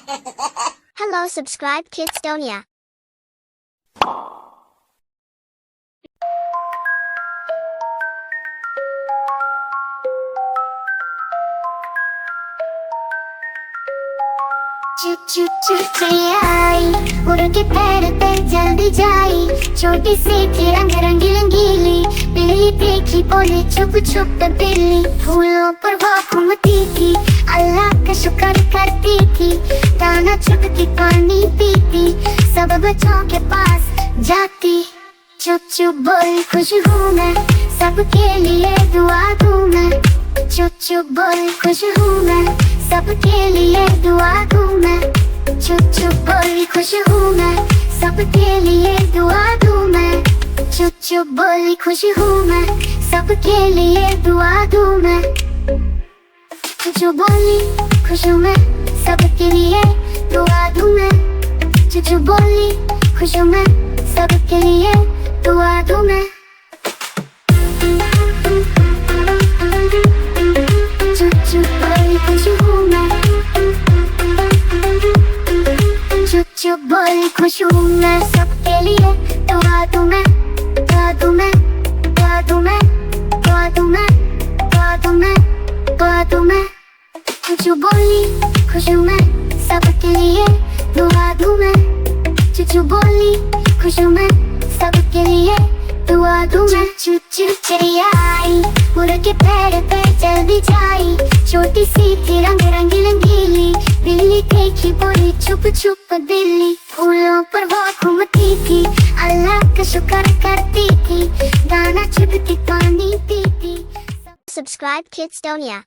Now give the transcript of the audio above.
Hello, subscribe Kidstonia. आई उड़ के पैर पे जल्दी जाई, छोटी सी थी रंग रंगी रंगीली, बिल्ली देखी बोली चुप चुप बिल्ली, फूलों पर वो घूमती थी, अल्लाह का शुक्र करती थी, दाना चुगती पानी पीती, सब बच्चों के पास जाती, चुप चुप बोली खुश हूँ मैं, सबके लिए दुआ दूँ मैं, चुप चुप बोली खुश हूँ मैं, सबके लिए दुआ दूँ मैं, चुप चुप बोली खुश हूँ मैं, सबके लिए दुआ दूँ मैं, चुप चुप बोली खुश हूँ मैं, सबके लिए दुआ दूँ मैं, चुप चुप बोली खुश हूँ मैं, सबके लिए दुआ दूँ मैं, चुप चुप बोली खुश हूँ मैं, सबके लिए दुआ दूँ मैं, चुप चुप बोली खुश हूँ मैं, चुप चुप बोली खुश हूँ मैं, सबके लिए दुआ दूँ मैं, दुआ दूँ मैं, दुआ दूँ मैं, दुआ दूँ मैं, दुआ दूँ मैं, दुआ दूँ मैं, चुप चुप बोली खुश हूँ मैं, सबके लिए दुआ दूँ मैं, चुप चुप बोली खुश हूँ मैं, सबके लिए दुआ दूँ मैं, चुप चुप चिड़िया आई, उड़ के पैर पे जल्दी जाई, छोटी सी थी रंग रंगी रंगीली, बिल्ली देखी बोली चुप चुप बिल्ली, फूलों पर वो घूमती थी, अल्लाह का शुक्र करती थी, दाना चुगती पानी पीती। Subscribe Kidstonia.